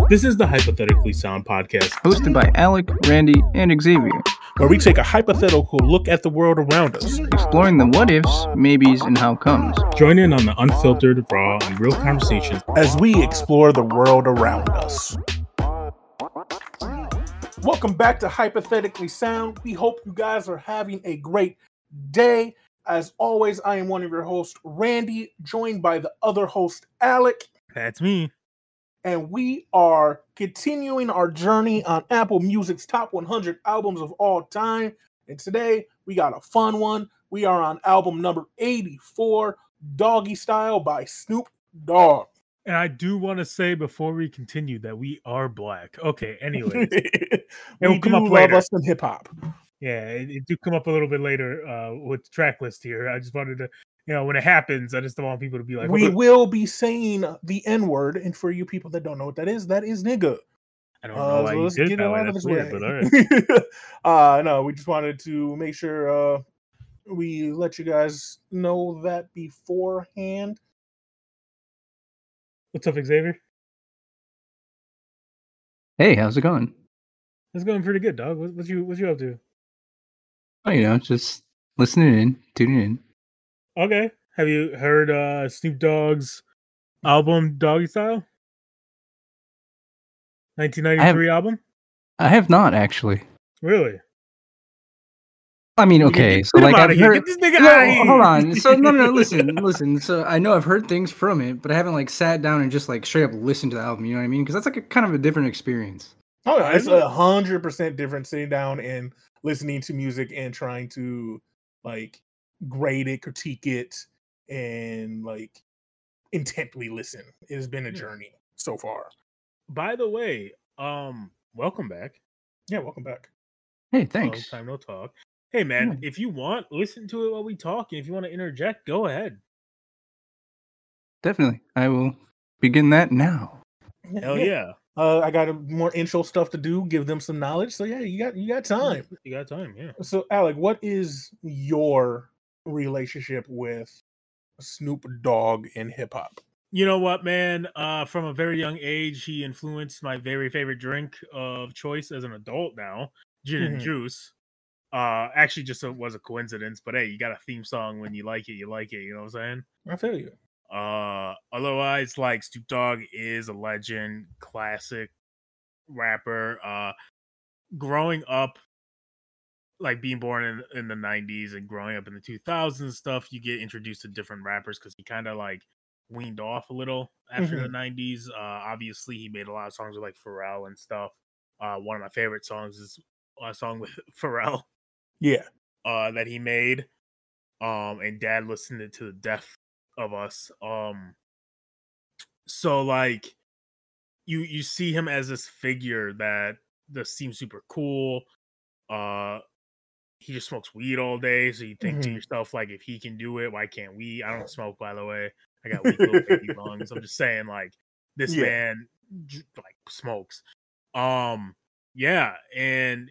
This is the Hypothetically Sound podcast, hosted by Alec, Randy, and Xavier, where we take a hypothetical look at the world around us, exploring the what-ifs, maybes, and how comes. Join in on the unfiltered, raw, and real conversations as we explore the world around us. Welcome back to Hypothetically Sound. We hope you guys are having a great day. As always, I am one of your hosts, Randy, joined by the other host, Alec. That's me. And we are continuing our journey on Apple Music's top 100 albums of all time. And today, we got a fun one. We are on album number 84, Doggystyle by Snoop Dogg. And I do want to say before we continue that we are black. Okay, anyways. We do love us some hip-hop. Yeah, it do come up a little bit later with the track list here. I just wanted to, when it happens, I just don't want people to be like, we will be saying the N-word, and for you people that don't know what that is nigga. I don't know why you did that way. That's weird, but all right. No, we just wanted to make sure we let you guys know that beforehand. What's up, Xavier? Hey, how's it going? It's going pretty good, dog. What you up to? Oh, just listening in, tuning in. Okay. Have you heard Snoop Dogg's album, Doggystyle? 1993 album? I have not, actually. Really? I mean, okay, so like I've heard. Get this nigga out of here. Hold on. So no, listen. So I know I've heard things from it, but I haven't like sat down and just like straight up listened to the album. You know what I mean? Because that's like a kind of a different experience. Oh, yeah, it's 100% different sitting down and listening to music and trying to like grade it, critique it, and like intently listen. It has been a journey so far. By the way, welcome back. Yeah, welcome back. Hey, thanks. Long time no talk. Hey man, if you want, listen to it while we talk, and if you want to interject, go ahead. Definitely, I will begin that now. Hell yeah. I got more intro stuff to do, give them some knowledge. So yeah, you got time. You got time, yeah. So Alec, what is your relationship with Snoop Dogg and hip hop? You know what, man? From a very young age, he influenced my very favorite drink of choice as an adult now, gin and juice. Actually just was a coincidence, but hey, you got a theme song when you like it, you know what I'm saying? I feel you. Otherwise, like Snoop Dogg is a legend, classic rapper. Growing up, like being born in the 90s and growing up in the 2000s and stuff, you get introduced to different rappers because he kind of like weaned off a little after the 90s. Obviously, he made a lot of songs with like Pharrell and stuff. One of my favorite songs is a song with Pharrell. Yeah. That he made. And Dad listened it to the death of us. So like you see him as this figure that seems super cool. He just smokes weed all day, so you think to yourself, like, if he can do it, why can't we? I don't smoke, by the way. I got weak little baby lungs. I'm just saying, like, this man like smokes. Yeah, and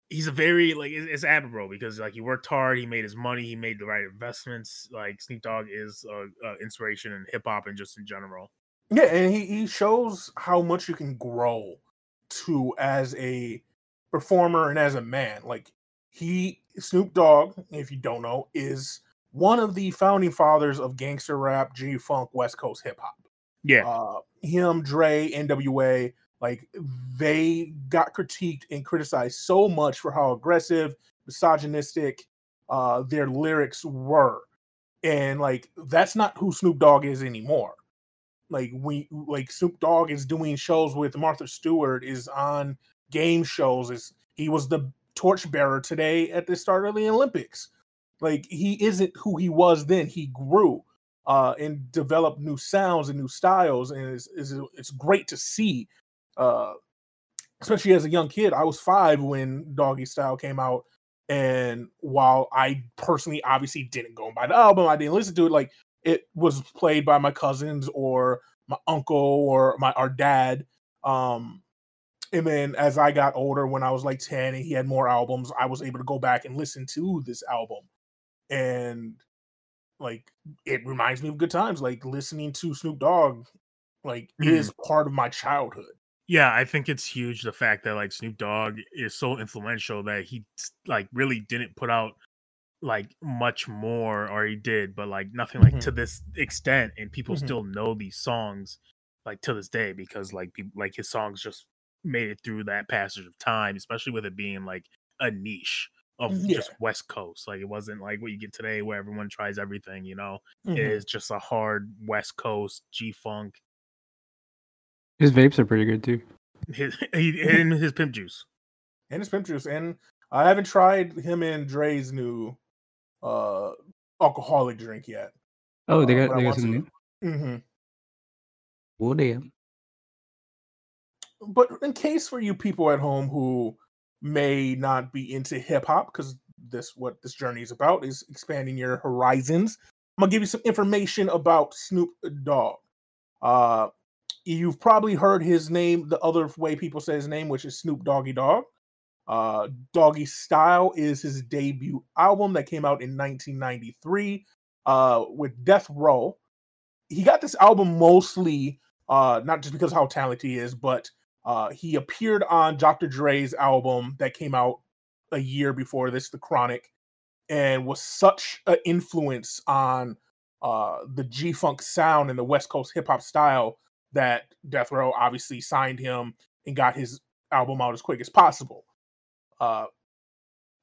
he's a very like it's admirable because like he worked hard, he made his money, he made the right investments. Like Snoop Dogg is inspiration in hip hop and just in general. Yeah, and he shows how much you can grow to as a performer and as a man. Like Snoop Dogg, if you don't know, is one of the founding fathers of gangster rap, G-Funk, West Coast hip hop. Yeah, him, Dre, NWA. Like, they got critiqued and criticized so much for how aggressive, misogynistic their lyrics were. And, like, that's not who Snoop Dogg is anymore. Like, Snoop Dogg is doing shows with Martha Stewart, is on game shows. He was the torchbearer today at the start of the Olympics. Like, he isn't who he was then. He grew and developed new sounds and new styles. And it's great to see. Especially as a young kid. I was 5 when Doggystyle came out, and while I personally obviously didn't go and buy the album, I didn't listen to it, like it was played by my cousins or my uncle or our dad. And then as I got older, when I was like 10 and he had more albums, I was able to go back and listen to this album. And like it reminds me of good times, like listening to Snoop Dogg like is part of my childhood. Yeah, I think it's huge the fact that like Snoop Dogg is so influential that he like really didn't put out like much more, or he did, but like nothing like to Mhm. this extent, and people Mhm. still know these songs like to this day because like people like his songs just made it through that passage of time, especially with it being like a niche of Yeah. just West Coast. Like it wasn't like what you get today where everyone tries everything, you know. It Mhm. is just a hard West Coast G Funk. His vapes are pretty good too. His pimp juice. And his pimp juice. And I haven't tried him and Dre's new uh alcoholic drink yet. Oh, But I they got want some to. new. Hmm. Well, damn. But in case for you people at home who may not be into hip hop, because what this journey is about is expanding your horizons. I'm gonna give you some information about Snoop Dogg. Uh, you've probably heard his name the other way people say his name, which is Snoop Doggy Dogg. Doggystyle is his debut album that came out in 1993 with Death Row. He got this album mostly not just because of how talented he is, but he appeared on Dr. Dre's album that came out a year before this, The Chronic, and was such an influence on the G Funk sound and the West Coast hip hop style that Death Row obviously signed him and got his album out as quick as possible. Uh,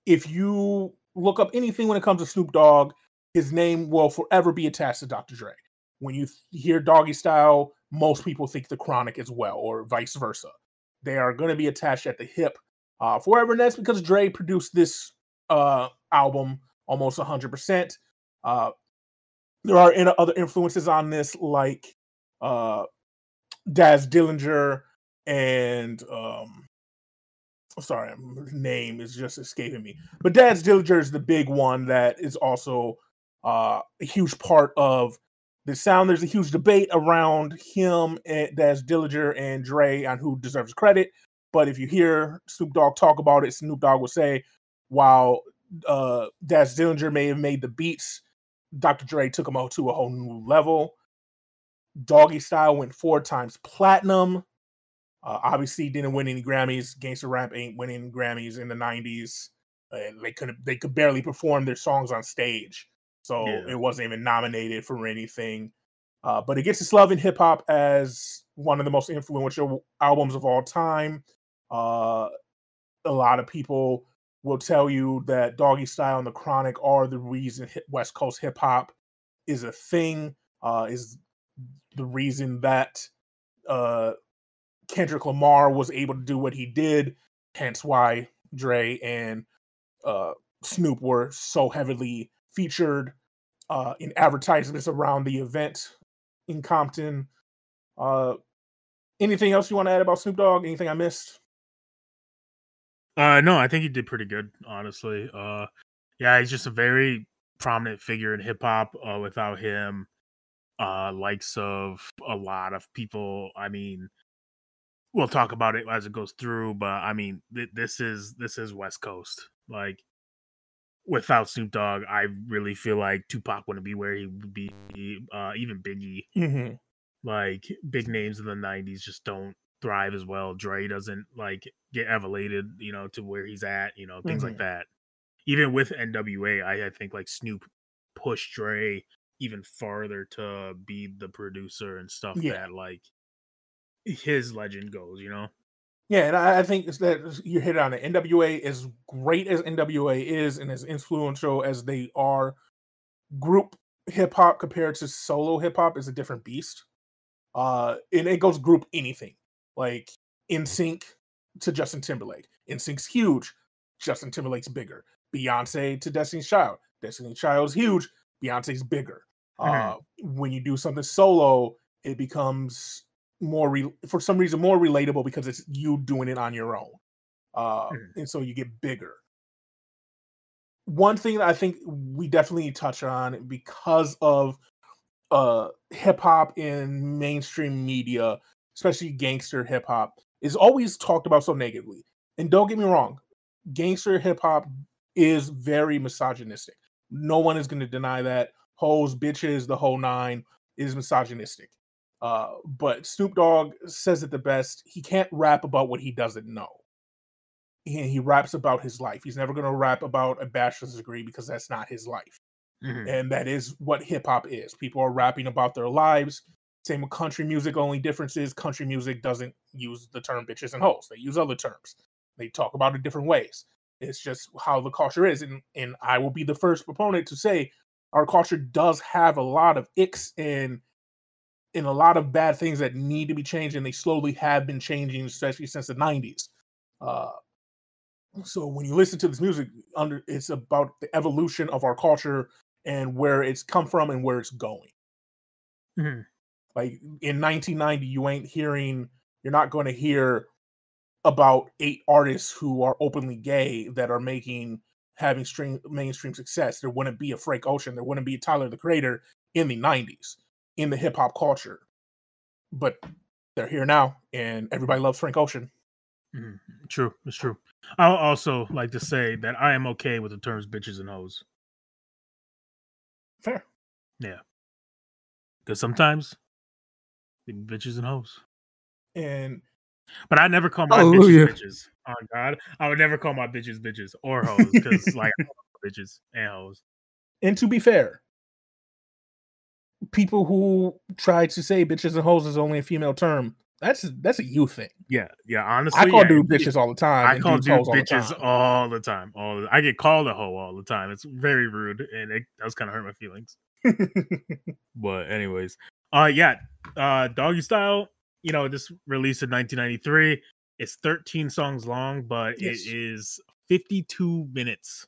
if you look up anything when it comes to Snoop Dogg, his name will forever be attached to Dr. Dre. When you hear Doggystyle, most people think The Chronic as well, or vice versa. They are going to be attached at the hip forever, and that's because Dre produced this album almost 100%. Uh, there are other influences on this, like uh, Daz Dillinger and sorry, his name is just escaping me. But Daz Dillinger is the big one that is also a huge part of the sound. There's a huge debate around him and Daz Dillinger and Dre on who deserves credit. But if you hear Snoop Dogg talk about it, Snoop Dogg will say, while Daz Dillinger may have made the beats, Dr. Dre took him out to a whole new level. Doggystyle went 4 times platinum. Obviously, didn't win any Grammys. Gangsta rap ain't winning Grammys in the '90s. They could barely perform their songs on stage, so Yeah. it wasn't even nominated for anything. But it gets its love in hip hop as one of the most influential albums of all time. Uh, a lot of people will tell you that Doggystyle and The Chronic are the reason West Coast hip hop is a thing. Is the reason that uh, Kendrick Lamar was able to do what he did, hence why Dre and uh, Snoop were so heavily featured in advertisements around the event in Compton. Uh, Anything else you want to add about Snoop Dogg? Anything I missed? No, I think he did pretty good, honestly. Yeah, he's just a very prominent figure in hip hop. Without him, likes of a lot of people. I mean, we'll talk about it as it goes through, but I mean, this is West Coast. Like without Snoop Dogg, I really feel like Tupac wouldn't be where he would be. Even Biggie, Mm-hmm. like big names in the '90s, just don't thrive as well. Dre doesn't like get elevated, to where he's at. Things like Mm-hmm. that. Even with NWA, I think like Snoop pushed Dre even farther to be the producer and stuff Yeah. that like his legend goes. Yeah, and I think it's that you hit on it. NWA, as great as NWA is and as influential as they are, group hip hop compared to solo hip hop is a different beast. And it goes group anything like In Sync to Justin Timberlake. In Sync's huge, Justin Timberlake's bigger. Beyonce to Destiny's Child. Destiny's Child's huge, Beyonce's bigger. Mhm. When you do something solo, it becomes for some reason more relatable because it's you doing it on your own. Mhm. And so you get bigger. One thing that I think we definitely touch on because of hip hop in mainstream media, especially gangster hip hop, is always talked about so negatively. And don't get me wrong, gangster hip hop is very misogynistic. No one is going to deny that. Hoes, bitches, the whole nine is misogynistic. But Snoop Dogg says it the best. He can't rap about what he doesn't know. He raps about his life. He's never going to rap about a bachelor's degree because that's not his life. And that is what hip hop is. People are rapping about their lives. Same with country music. Only difference is country music doesn't use the term bitches and hoes. They use other terms. They talk about it different ways. It's just how the culture is. And I will be the first proponent to say our culture does have a lot of icks and a lot of bad things that need to be changed, and they slowly have been changing, especially since the 90s. So when you listen to this music, it's about the evolution of our culture and where it's come from and where it's going. Like in 1990, you're not going to hear about 8 artists who are openly gay that are having mainstream success. There wouldn't be a Frank Ocean. There wouldn't be a Tyler the Creator in the 90s in the hip hop culture. But they're here now, and everybody loves Frank Ocean. True, it's true. I'll also like to say that I am okay with the terms bitches and hoes. Fair. Yeah. Because sometimes they be bitches and hoes. But I never call my bitches. Oh God. I would never call my bitches or hoes. Because like I love bitches and hoes. And to be fair, people who try to say bitches and hoes is only a female term, that's a you thing. Yeah, honestly. I call dude bitches all the time. I call dude bitches all the time. I get called a hoe all the time. It's very rude, and it does kind of hurt my feelings. But anyways, Doggystyle, this released in 1993. It's 13 songs long, but it is 52 minutes.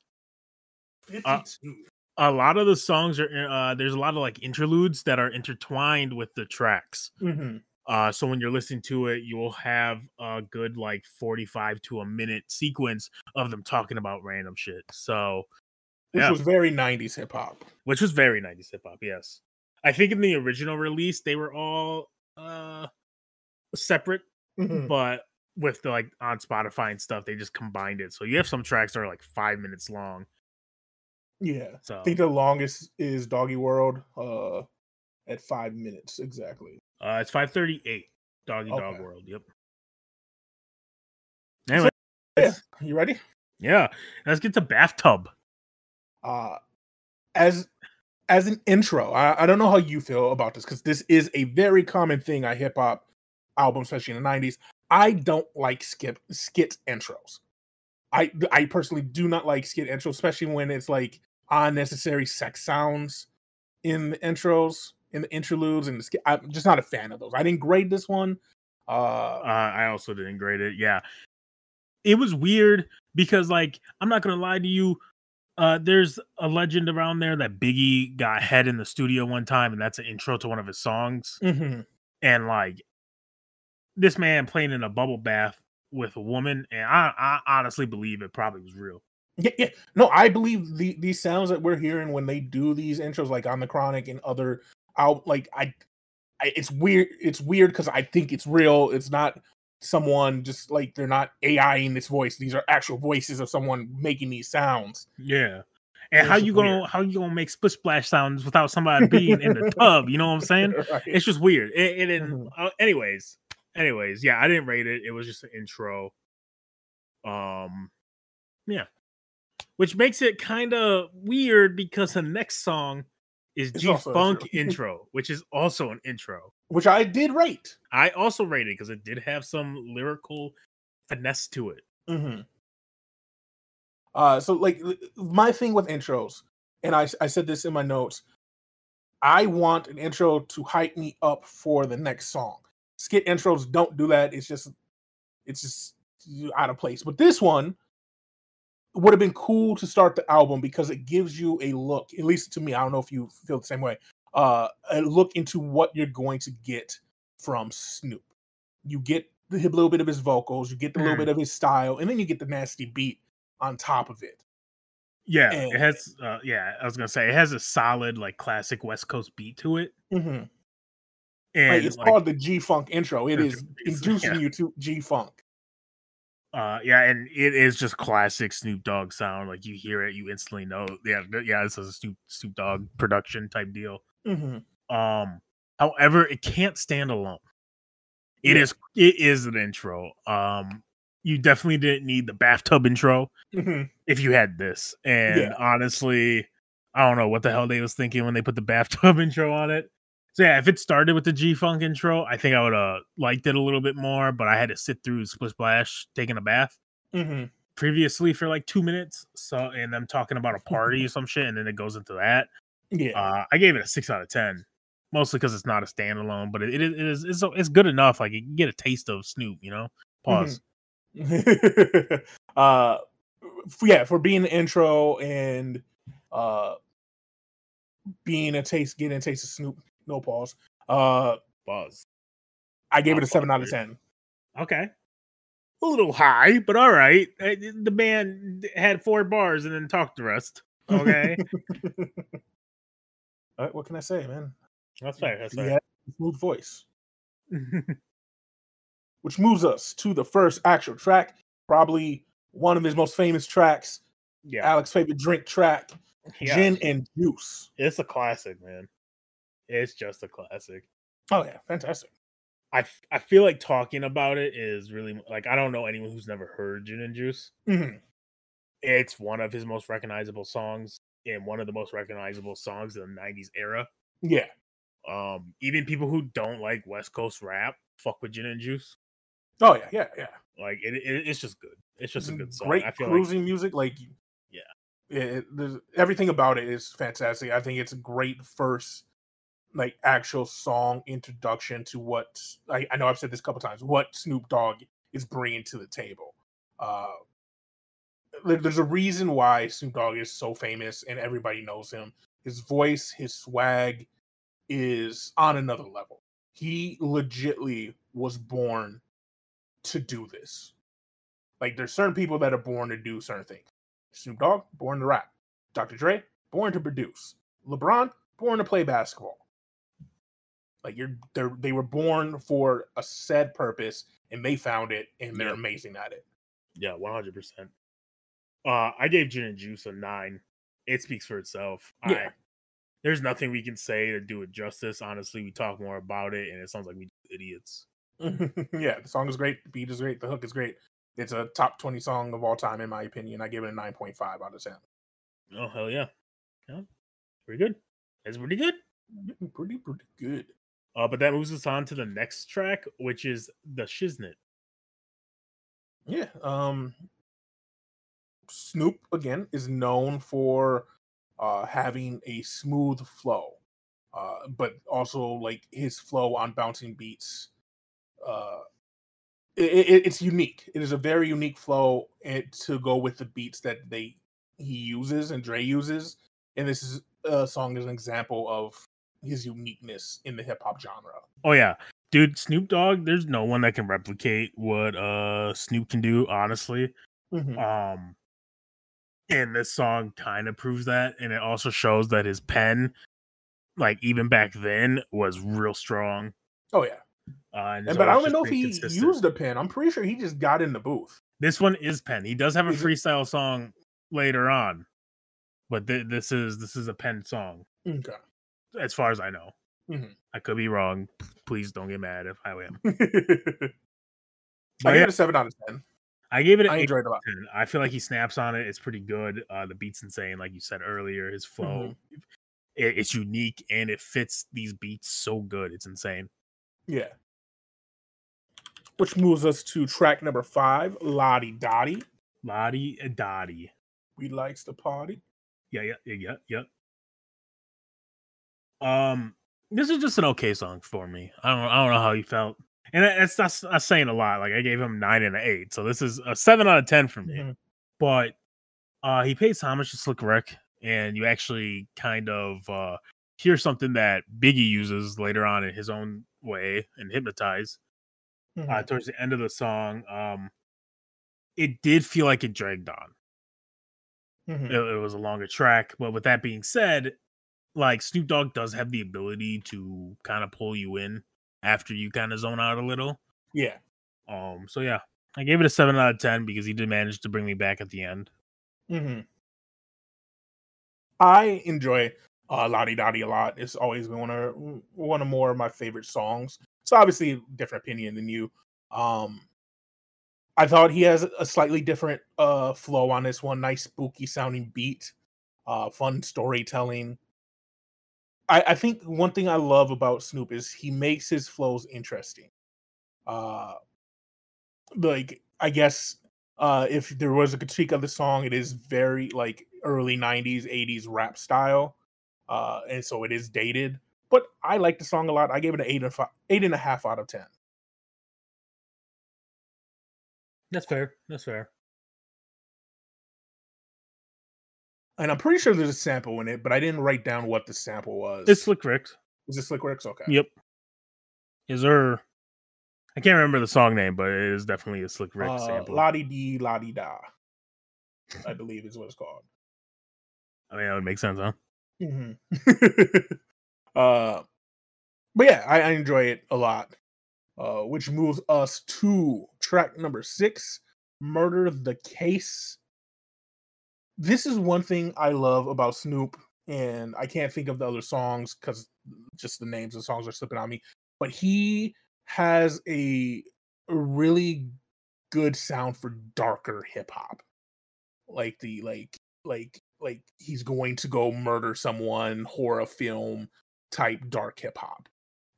52. A lot of the songs are there's a lot of like interludes that are intertwined with the tracks. So when you're listening to it, you'll have a good like 45 to a minute sequence of them talking about random shit. So which was very 90s hip hop. Yes. I think in the original release they were all separate, but with the like on Spotify and stuff, they just combined it. So you have some tracks that are like 5 minutes long. Yeah. So I think the longest is Doggy World at 5 minutes exactly. It's 5:38. Dog World. Yep. Anyway, you ready? Yeah, let's get to Bathtub. As an intro, I don't know how you feel about this because this is a very common thing on hip hop albums, especially in the 90s. I don't like skit intros. I personally do not like skit intros, especially when it's like unnecessary sex sounds in the intros, in the interludes, and the skit. I'm just not a fan of those. I didn't grade this one. I also didn't grade it. Yeah, it was weird because, like, I'm not gonna lie to you. There's a legend around there that Biggie got head in the studio one time, and that's an intro to one of his songs. And like, this man playing in a bubble bath with a woman, and I honestly believe it probably was real. Yeah. No, I believe these sounds that we're hearing when they do these intros, like on the Chronic and other out, like it's weird. It's weird because I think it's real. It's not someone just like they're not AIing this voice. These are actual voices of someone making these sounds. Yeah. And how you gonna make splish splash sounds without somebody being in the tub? You know what I'm saying? Right. It's just weird. Anyways, yeah, I didn't rate it. It was just an intro. Yeah, which makes it kind of weird because the next song is G-Funk intro, which is also an intro, which I did rate. I also rated because it did have some lyrical finesse to it. So like my thing with intros, and I said this in my notes, I want an intro to hype me up for the next song. Skit intros don't do that. It's just out of place. But this one would have been cool to start the album because it gives you a look, at least to me, I don't know if you feel the same way, a look into what you're going to get from Snoop. You get a little bit of his vocals, you get a little bit of his style, and then you get the nasty beat on top of it. Yeah, it has. I was gonna say it has a solid, like, classic West Coast beat to it. And it's called the G-Funk intro. It is inducing you to G-Funk. And it is just classic Snoop Dogg sound. Like, you hear it, you instantly know. Yeah, this is a Snoop Dogg production type deal. However, it can't stand alone. It is an intro. You definitely didn't need the bathtub intro if you had this. And honestly, I don't know what the hell they was thinking when they put the bathtub intro on it. So yeah, if it started with the G-Funk intro, I think I would have liked it a little bit more, but I had to sit through Splish Splash taking a bath previously for like 2 minutes. So, and them talking about a party or some shit, and then it goes into that. Yeah. I gave it a 6 out of 10. Mostly because it's not a standalone, but it's good enough. Like you can get a taste of Snoop, you know. Pause. For being the intro and getting a taste of Snoop. No pause. Pause. I gave it a 7 out of 10. Okay. A little high, but all right. The band had 4 bars and then talked the rest. Okay. All right, what can I say, man? That's fair. That's fair. He had a smooth voice. Which moves us to the first actual track, probably one of his most famous tracks. Yeah. Alex's favorite drink track, Gin and Juice. It's a classic, man. It's just a classic. Oh yeah, fantastic. I feel like talking about it is really like I don't know anyone who's never heard Gin and Juice. It's one of his most recognizable songs and one of the most recognizable songs in the 90s era. Yeah. Even people who don't like West Coast rap fuck with Gin and Juice. Oh yeah. Like it's just good. It's just a good song. Great I feel cruising music. Like everything about it is fantastic. I think it's a great first like actual song introduction to what I know I've said this a couple times. What Snoop Dogg is bringing to the table. There's a reason why Snoop Dogg is so famous and everybody knows him. His voice, his swag is on another level. He legitly was born to do this. Like there's certain people that are born to do certain things. Snoop Dogg, born to rap. Dr. Dre, born to produce. LeBron, born to play basketball. Like they were born for a said purpose and they found it and they're amazing at it. Yeah, 100%. I gave Gin and Juice a 9. It speaks for itself. Yeah. There's nothing we can say to do it justice. Honestly, we talk more about it, and it sounds like we idiots. Yeah, the song is great. The beat is great. The hook is great. It's a top 20 song of all time, in my opinion. I give it a 9.5 out of 10. Oh, hell yeah. Yeah, pretty good. It's pretty good. Pretty good. But that moves us on to the next track, which is The Shiznit. Yeah. Snoop, again, is known for having a smooth flow, but also like his flow on bouncing beats. It's unique. It is a very unique flow to go with the beats that he uses and Dre uses, and this song is an example of his uniqueness in the hip hop genre. Oh yeah, dude, Snoop Dogg. There's no one that can replicate what Snoop can do. Honestly, and this song kind of proves that, and it also shows that his pen, like even back then, was real strong. Oh yeah. But I don't even know if he used a pen. I'm pretty sure he just got in the booth. This one is pen. He does have a freestyle song later on, but this is a pen song. Okay. As far as I know, I could be wrong. Please don't get mad if I am. I gave it a 7 out of 10. I gave it. I enjoyed it a lot. I feel like he snaps on it. It's pretty good. The beat's insane, like you said earlier. His flow, it's unique and it fits these beats so good. It's insane. Yeah. Which moves us to track number 5, Lodi Dodi. Lodi Dodi. We likes to party. Yeah. This is just an okay song for me. I don't know how you felt. And that's not saying a lot. Like I gave him 9 and an 8. So this is a 7 out of 10 for me. But he pays homage to Slick Rick, and you actually kind of hear something that Biggie uses later on in his own way in Hypnotize. Towards the end of the song, it did feel like it dragged on. It was a longer track, but with that being said, like Snoop Dogg does have the ability to kind of pull you in after you kind of zone out a little. Yeah. So yeah, I gave it a 7 out of 10 because he did manage to bring me back at the end. I enjoy Lodi Dodi a lot. It's always been one of more of my favorite songs. So obviously, different opinion than you. I thought he has a slightly different flow on this one. Nice spooky sounding beat, fun storytelling. I think one thing I love about Snoop is he makes his flows interesting. Uh, like I guess if there was a critique of the song, it is very like early '90s, '80s rap style, and so it is dated. But I like the song a lot. I gave it an 8.5 out of 10. That's fair. That's fair. And I'm pretty sure there's a sample in it, but I didn't write down what the sample was. It's Slick Rick's. Was it Slick Rick's? Okay. Yep. Is there? I can't remember the song name, but it is definitely a Slick Rick sample. Lodi Dee, Lodi Da, I believe is what it's called. I mean, that would make sense, huh? Mm-hmm. But yeah, I enjoy it a lot. Which moves us to track number 6, Murder the Case. This is one thing I love about Snoop, and I can't think of the other songs because just the names of the songs are slipping on me. But he has a really good sound for darker hip hop, like the like he's going to go murder someone, horror film type dark hip hop.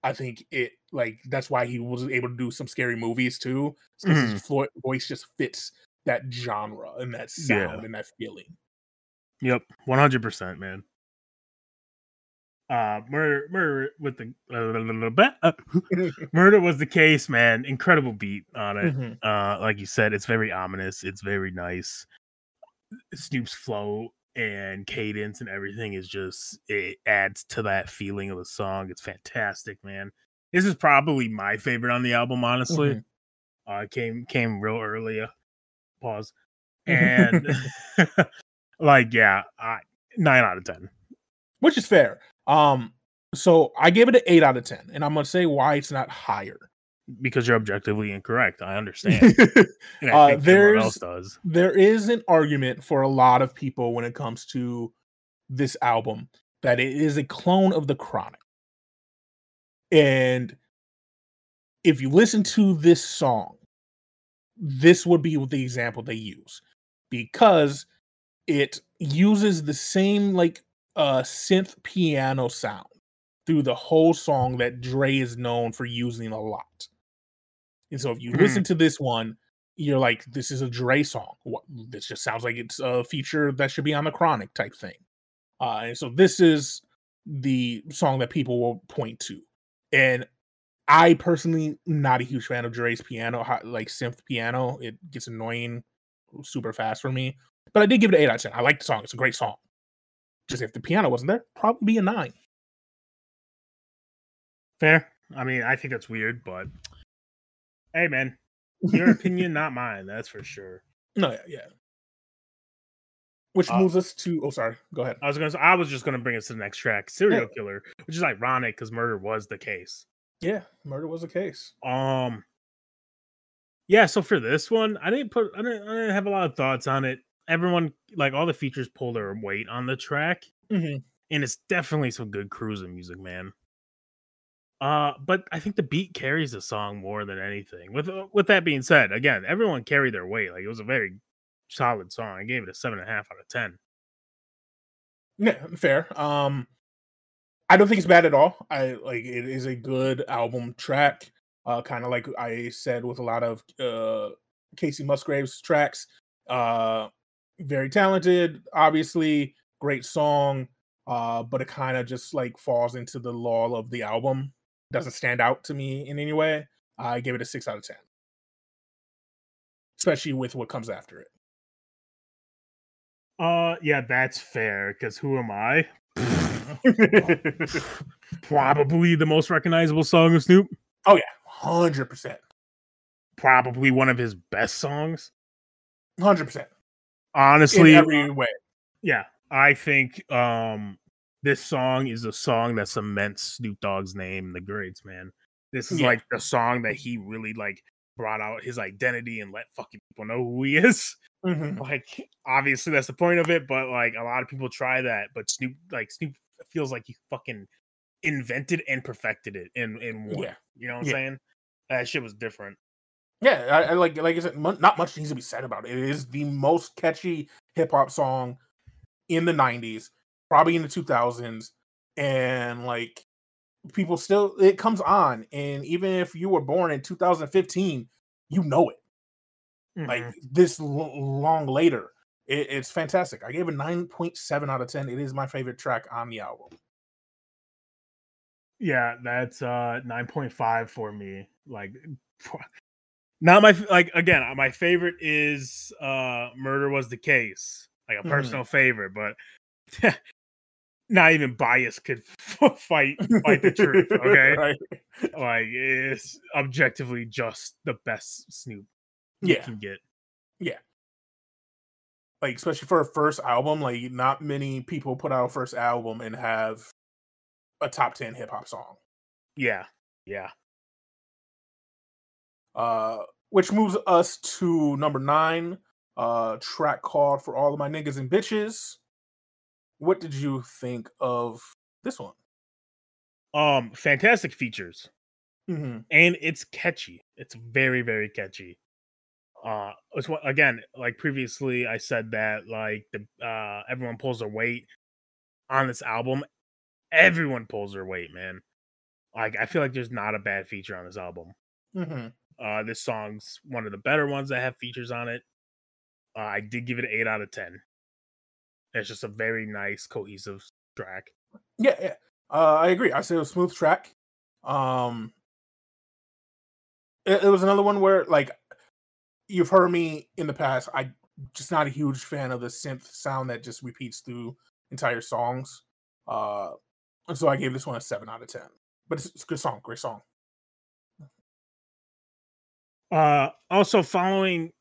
I think it like that's why he was able to do some scary movies too, because his voice just fits that genre and that sound and that feeling. Yep, 100%, man. Murder with the Murder was the case, man. Incredible beat on it. Like you said, it's very ominous. It's very nice. Snoop's flow and cadence and everything is just, it adds to that feeling of the song. It's fantastic, man. This is probably my favorite on the album, honestly. Came real early. Pause. And like, yeah, 9 out of 10. Which is fair. So I gave it an 8 out of 10, and I'm gonna say why it's not higher. Because you're objectively incorrect. I understand. And I think everyone else does. There is an argument for a lot of people when it comes to this album that it is a clone of The Chronic. And if you listen to this song, this would be the example they use, because it uses the same like synth piano sound through the whole song that Dre is known for using a lot. And so if you listen to this one, you're like, this is a Dre song. This just sounds like it's a feature that should be on the Chronic type thing. And so this is the song that people will point to. And I personally not a huge fan of Dre's piano, like synth piano. It gets annoying super fast for me. But I did give it an 8 out of 10. I like the song. It's a great song. Just if the piano wasn't there, probably be a 9. Fair. I mean, I think that's weird, but hey, man, your opinion, not mine. That's for sure. No, yeah. Which moves us to. Oh, sorry. Go ahead. I was just gonna bring us to the next track, Serial Killer, which is ironic because murder was the case. Yeah, murder was the case. Yeah. So for this one, I didn't have a lot of thoughts on it. Everyone, like all the features, pull their weight on the track, and it's definitely some good cruising music, man. But I think the beat carries the song more than anything. With that being said, again, everyone carried their weight. Like it was a very solid song. I gave it a 7.5 out of 10. Yeah, fair. I don't think it's bad at all. I like it is a good album track. Kind of like I said with a lot of Casey Musgraves tracks. Very talented, obviously, great song. But it kind of just like falls into the lull of the album. Doesn't stand out to me in any way. I gave it a 6 out of 10. Especially with what comes after it. Yeah, that's fair, because who am I? Probably the most recognizable song of Snoop. Oh yeah, 100%. Probably one of his best songs. 100%. Honestly, in every way. Yeah, I think this song is a song that cements Snoop Dogg's name in the greats, man. This is like the song that he really like brought out his identity and let fucking people know who he is. Like, obviously that's the point of it, but like a lot of people try that, but Snoop feels like he fucking invented and perfected it in one. Yeah. You know what I'm saying? That shit was different. Yeah, I like I said, not much needs to be said about it. It is the most catchy hip hop song in the 90s, probably in the 2000s, and like people still, it comes on, and even if you were born in 2015, you know it. Like this long later, it's fantastic. I gave it 9.7 out of 10. It is my favorite track on the album. Yeah, that's 9.5 for me. Like, not my like again. My favorite is "Murder Was the Case," like a personal favorite, but not even bias could fight the truth. Okay, Right. like it's objectively just the best Snoop you can get. Yeah. Like, especially for a first album, like not many people put out a first album and have a top 10 hip hop song. Yeah. Which moves us to number 9, track called "For All of My Niggas and Bitches." What did you think of this one? Fantastic features. Mm-hmm. And it's catchy. It's very, very catchy. It's what, again, like previously I said that like the everyone pulls their weight on this album. Everyone pulls their weight, man. Like I feel like there's not a bad feature on this album. Mm-hmm. This song's one of the better ones that have features on it. I did give it an 8 out of 10. It's just a very nice, cohesive track. Yeah. I agree. I said it was a smooth track. It was another one where, like, you've heard me in the past, I just not a huge fan of the synth sound that just repeats through entire songs. And so I gave this one a 7 out of 10. But it's a good song, great song. Also following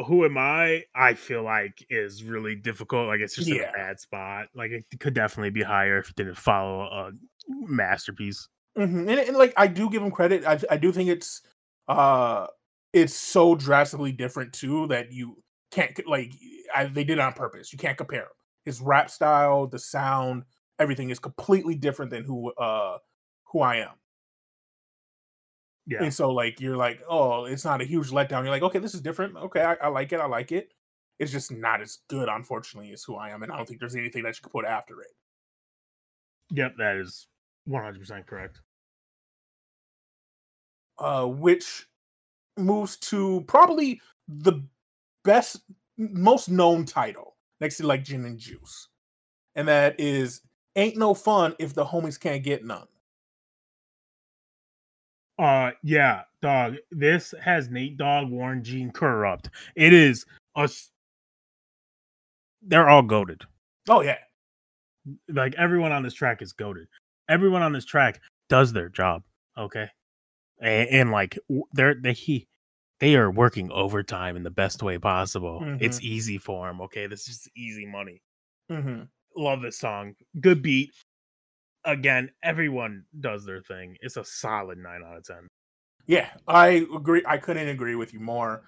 Who Am I feel like is really difficult. Like it's just in a bad spot. Like it could definitely be higher if it didn't follow a masterpiece. Mm-hmm. And like I do give him credit. I do think it's so drastically different too that you can't, like, they did it on purpose. You can't compare his rap style, the sound, everything is completely different than who I Am. Yeah. And so like you're like, oh, it's not a huge letdown. You're like, okay, this is different. Okay, I like it. I like it. It's just not as good, unfortunately, as Who I Am, and I don't think there's anything that you could put after it. Yep, that is 100% correct. Which moves to probably the best, most known title next to like Gin and Juice, and that is "Ain't No Fun If the Homies Can't Get None." Yeah, dog. This has Nate Dogg, Warren G, and Corrupt. It is us. They're all goated. Oh yeah, like everyone on this track is goated. Everyone on this track does their job. Okay, and like they are working overtime in the best way possible. Mm-hmm. It's easy for them. Okay, this is easy money. Mm-hmm. Love this song. Good beat. Again, everyone does their thing. It's a solid 9 out of 10. Yeah, I agree. I couldn't agree with you more.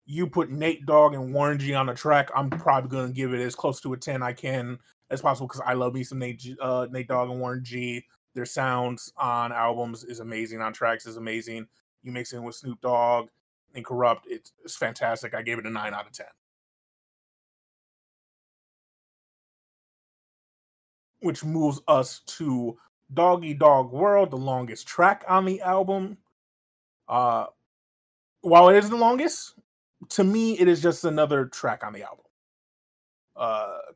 You put Nate Dogg and Warren G on the track, I'm probably going to give it as close to a 10 I can as possible because I love me some Nate Dogg and Warren G. Their sounds on albums is amazing, on tracks is amazing. You mix in with Snoop Dogg and Corrupt, it's fantastic. I gave it a 9 out of 10. Which moves us to Doggy Dog World, the longest track on the album. While it is the longest, to me, it is just another track on the album.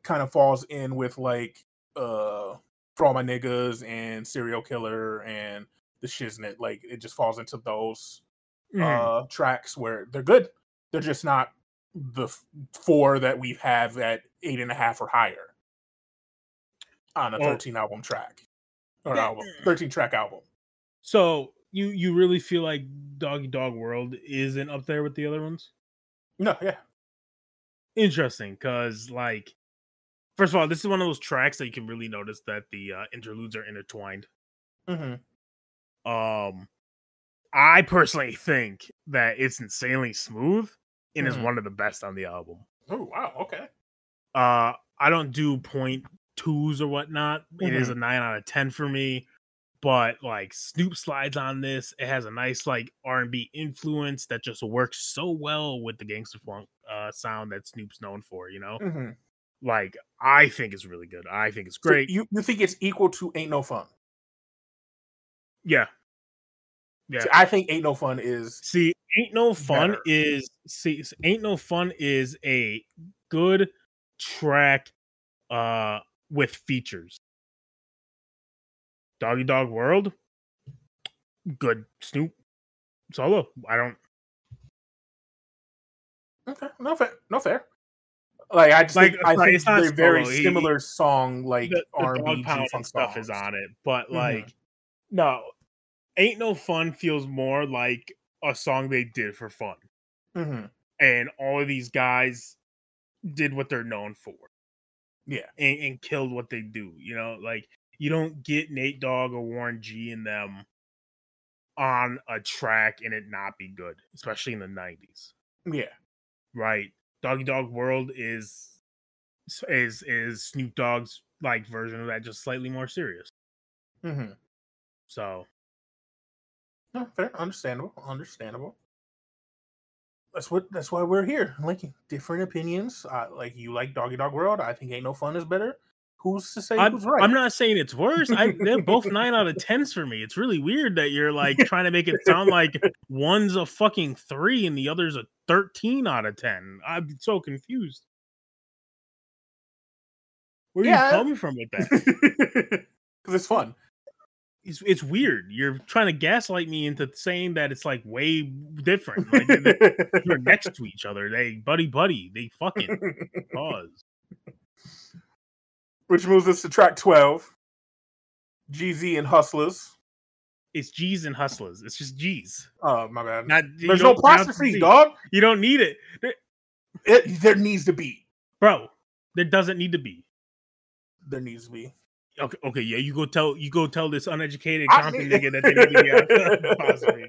Kind of falls in with like For All My Niggas and Serial Killer and The Shiznit. Like it just falls into those tracks where they're good. They're just not the 4 that we have at 8.5 or higher on a 13 album track or album, 13 track album. So you really feel like Doggy Dog World isn't up there with the other ones? No, yeah. Interesting, because like, first of all, this is one of those tracks that you can really notice that the interludes are intertwined. Mm-hmm. I personally think that it's insanely smooth and is one of the best on the album. Oh wow, okay. I don't do point 2s or whatnot. It is a 9 out of 10 for me. But like Snoop slides on this. It has a nice like R&B influence that just works so well with the gangster funk sound that Snoop's known for, you know? Like, I think it's really good. I think it's great. So you think it's equal to Ain't No Fun? Yeah. Yeah. See, I think Ain't No Fun is Ain't No Fun better. Ain't No Fun is a good track with features. Doggy Dog World, good Snoop solo. I don't. Okay, no fair. Like I just Like, think, I think it's not they're very solo. similar song, like The R&B Dog Pound G-funk and stuff songs. is on it, but like, no, Ain't No Fun feels more like a song they did for fun, and all of these guys did what they're known for, and killed what they do. You know, like you don't get Nate Dogg or Warren G in them on a track and it not be good, especially in the 90s. Yeah. Right. Doggy Dog World is Snoop Dogg's like version of that, just slightly more serious. So no, fair, understandable. That's why we're here. Like different opinions. Like you like Doggy Dog World. I think Ain't No Fun is better. Who's to say who's right? I'm not saying it's worse. They're both 9 out of 10s for me. It's really weird that you're like trying to make it sound like one's a fucking 3 and the other's a 13 out of 10. I'm so confused. Where are you coming from with that? Because it's fun. It's weird. You're trying to gaslight me into saying that it's like way different. Like you're next to each other. They buddy. They fucking pause. Which moves us to track 12. GZ and Hustlers. It's G's and Hustlers. It's just G's. Oh, my bad. There's no apostrophe, dog. You don't need it. There needs to be. Bro, there doesn't need to be. There needs to be. Okay, yeah, you go tell this uneducated Compton nigga that they need to be on apostrophe.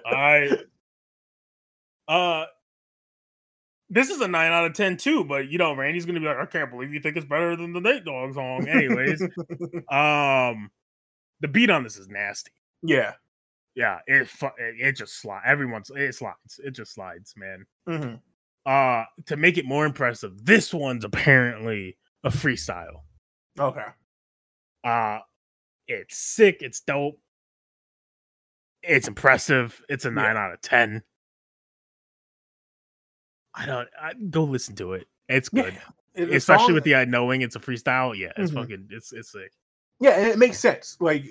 All right. This is a 9 out of 10 too, but you know, Randy's gonna be like, I can't believe you think it's better than the Nate Dogg song. Anyways, the beat on this is nasty. Yeah, it just slides. It just slides, man. To make it more impressive, this one's apparently a freestyle. Okay. It's sick. It's dope. It's impressive. It's a 9 out of 10. Go listen to it. It's good. Especially with the knowing it's a freestyle. Yeah, it's fucking, it's sick. Yeah, and it makes sense. Like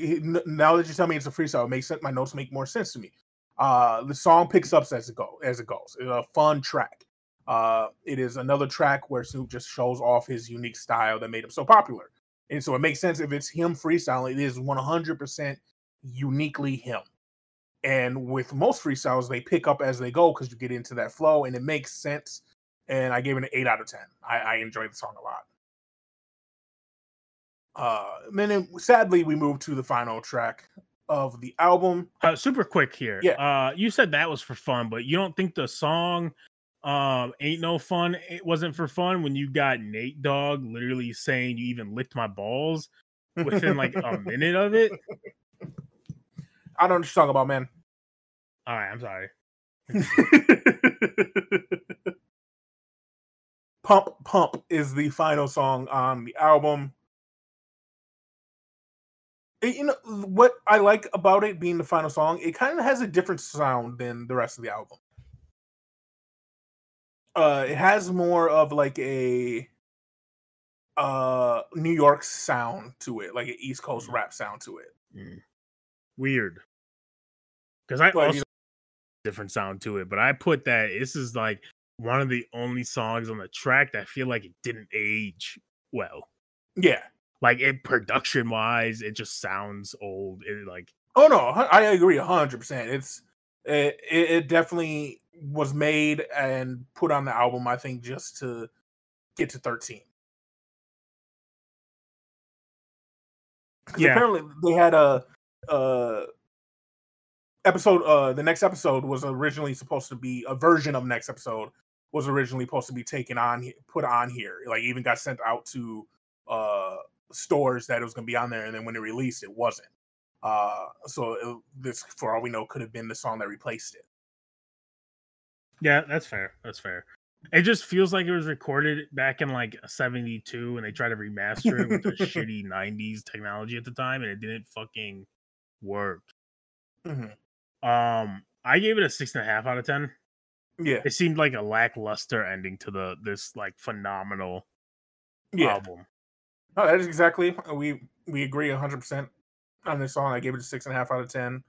now that you tell me it's a freestyle, it makes sense. My notes make more sense to me. The song picks up as it goes. It's a fun track. It is another track where Snoop just shows off his unique style that made him so popular. And so it makes sense if it's him freestyling. It is 100% uniquely him. And with most freestyles, they pick up as they go because you get into that flow, and it makes sense. And I gave it an 8 out of 10. I enjoyed the song a lot. Then sadly, we moved to the final track of the album. Super quick here. Yeah. You said that was for fun, but you don't think the song Ain't No Fun, it wasn't for fun when you got Nate Dogg literally saying you even licked my balls within like a minute of it? I don't know what you're talking about, man. All right, I'm sorry. Pump is the final song on the album. You know what I like about it being the final song? It kind of has a different sound than the rest of the album. It has more of like a New York sound to it, like an East Coast rap sound to it. Weird. Because I also different sound to it, but I put that this is like one of the only songs on the track that I feel like it didn't age well. Yeah. Like it production wise, it just sounds old. It like oh no, I agree 100%. It definitely was made and put on the album, I think, just to get to 13. Yeah. Apparently they had a episode. The next episode was originally supposed to be a version of next episode was originally supposed to be put on here. Like even got sent out to stores that it was going to be on there, and then when it released, it wasn't. This, for all we know, could have been the song that replaced it. Yeah, that's fair. That's fair. It just feels like it was recorded back in like 72 and they tried to remaster it with the shitty 90s technology at the time and it didn't fucking work. Mm-hmm. I gave it a 6.5 out of 10. Yeah. It seemed like a lackluster ending to this like phenomenal album. No, that is exactly, we agree 100% on this song. I gave it a 6.5 out of 10.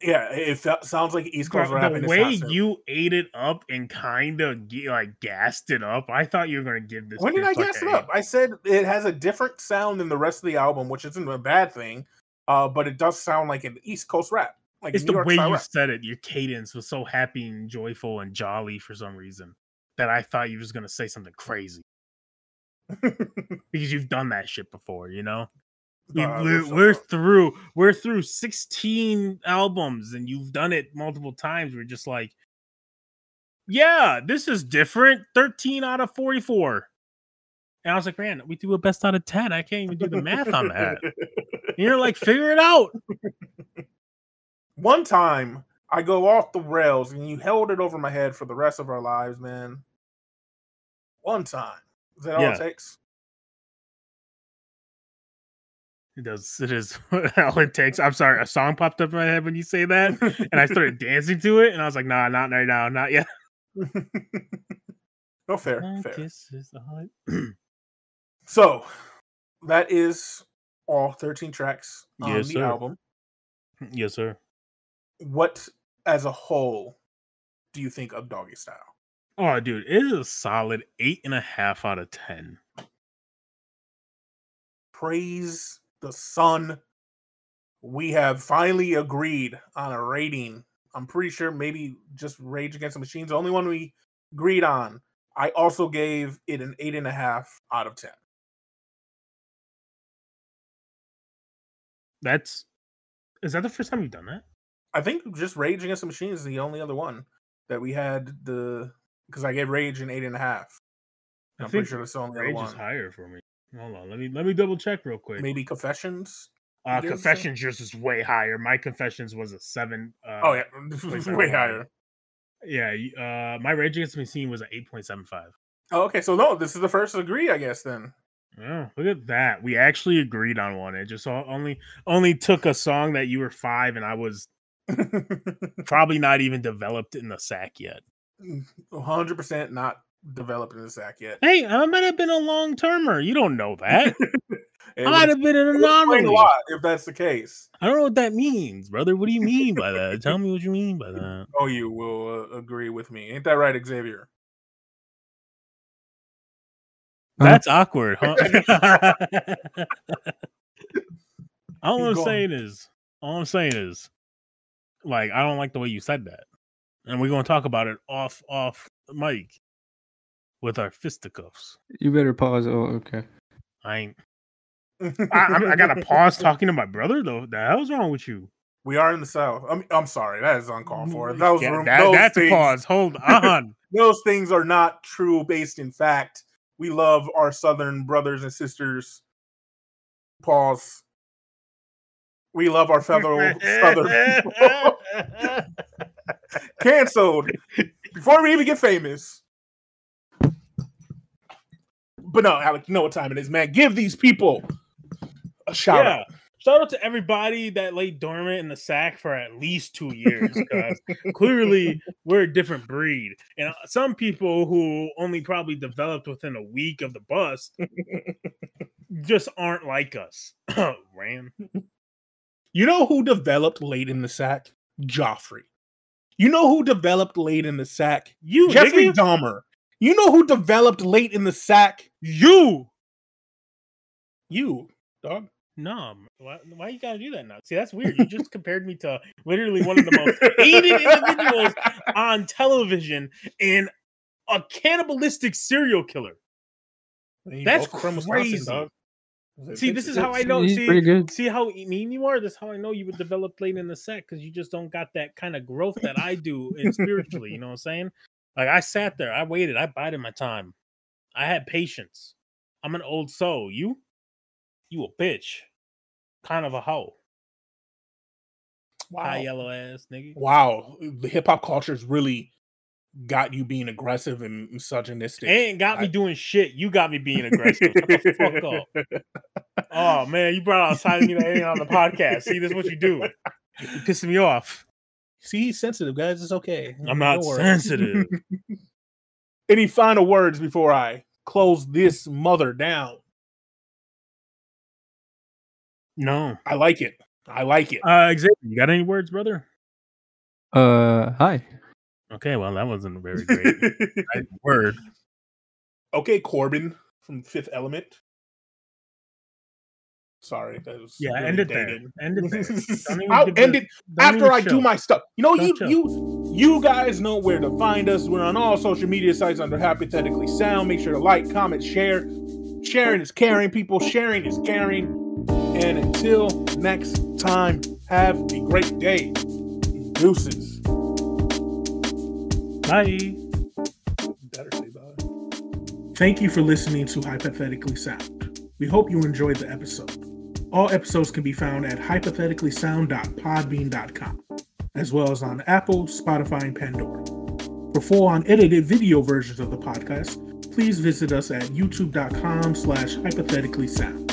Yeah, it sounds like East Coast rap. The way you ate it up and kind of like gassed it up, I thought you were going to give this. When did I gas it up? I said it has a different sound than the rest of the album, which isn't a bad thing. But it does sound like an East Coast rap. Like it's the way you said it. Your cadence was so happy and joyful and jolly for some reason that I thought you was going to say something crazy. Because you've done that shit before, you know? We're through 16 albums and you've done it multiple times. We're just like, yeah, this is different. 13 out of 44. And I was like, man, we do a best out of 10. I can't even do the math on that. And you're like, figure it out. One time I go off the rails and you held it over my head for the rest of our lives, man. One time. Is that all it takes? It does. It is all it takes. I'm sorry. A song popped up in my head when you say that, and I started dancing to it, and I was like, "Nah, not right now, not yet." No, fair. So that is all 13 tracks on the album. Yes, sir. What, as a whole, do you think of Doggystyle? Oh, dude, it is a solid 8.5 out of 10. Praise the sun. We have finally agreed on a rating. I'm pretty sure maybe just Rage Against the Machine's the only one we agreed on. I also gave it an 8.5 out of 10. Is that the first time you've done that? I think just Rage Against the Machine is the only other one that we had because I gave Rage an 8.5. I'm pretty sure that's the only Rage other one. Is higher for me. Hold on, let me double check real quick. Maybe Confessions. Confessions yours is way higher. My Confessions was a 7. Oh yeah, way higher. Yeah, my Rage Against the Machine was an 8.75. Oh, okay, so no, this is the first agree, I guess then. Oh, look at that. We actually agreed on one. It just only took a song that you were 5 and I was probably not even developed in the sack yet. 100% not developed in the sack yet. Hey, I might have been a long-termer. You don't know that. I might have been an anomaly. A lot if that's the case. I don't know what that means, brother. What do you mean by that? Tell me what you mean by that. Oh, you will agree with me. Ain't that right, Xavier? That's awkward, huh? All I'm saying is, like, I don't like the way you said that. And we're going to talk about it off mic with our fisticuffs. You better pause. Oh, okay. I got to pause talking to my brother, though. The hell's wrong with you? We are in the South. I'm sorry. That is uncalled for. That's a pause. Hold on. Those things are not true based in fact. We love our Southern brothers and sisters. Pause. We love our fellow Southern people. Canceled. Before we even get famous. But no, Alec, you know what time it is, man. Give these people a shout out. Shout out to everybody that lay dormant in the sack for at least 2 years, because clearly we're a different breed. And some people who only probably developed within a week of the bust just aren't like us. Ram. You know who developed late in the sack? Joffrey. You know who developed late in the sack? Jeffrey Dahmer. You know who developed late in the sack? You, dog. No, why you gotta do that now? See, that's weird. You just compared me to literally one of the most hated individuals on television and a cannibalistic serial killer. That's crazy. Dog. See, this is how I know. See how mean you are? This is how I know you would develop late in the set, because you just don't got that kind of growth that I do spiritually. You know what I'm saying? Like, I sat there, I waited, I bided my time. I had patience. I'm an old soul. You a bitch. Kind of a hoe. Wow. High yellow ass nigga. Wow. The hip hop culture's really got you being aggressive and misogynistic. Ain't got me doing shit. You got me being aggressive. Shut the fuck up. Oh man, you brought out a side of me that ain't on the podcast. See, this is what you do. You're pissing me off. See, he's sensitive, guys. It's okay. I'm not sensitive. Any final words before I close this mother down? No. I like it. Xavier, you got any words, brother? Hi. Okay, well, that wasn't a very great word. Okay, Corbin from Fifth Element. Sorry, that was really end it dated. there. End it there. I'll end it after I do my stuff. You know, you guys know where to find us. We're on all social media sites under Hypothetically Sound. Make sure to like, comment, share. Sharing is caring, people. Sharing is caring. And until next time, have a great day. Deuces. Bye. Better say bye. Thank you for listening to Hypothetically Sound. We hope you enjoyed the episode. All episodes can be found at hypotheticallysound.podbean.com, as well as on Apple, Spotify, and Pandora. For full unedited video versions of the podcast, please visit us at youtube.com/hypotheticallysound.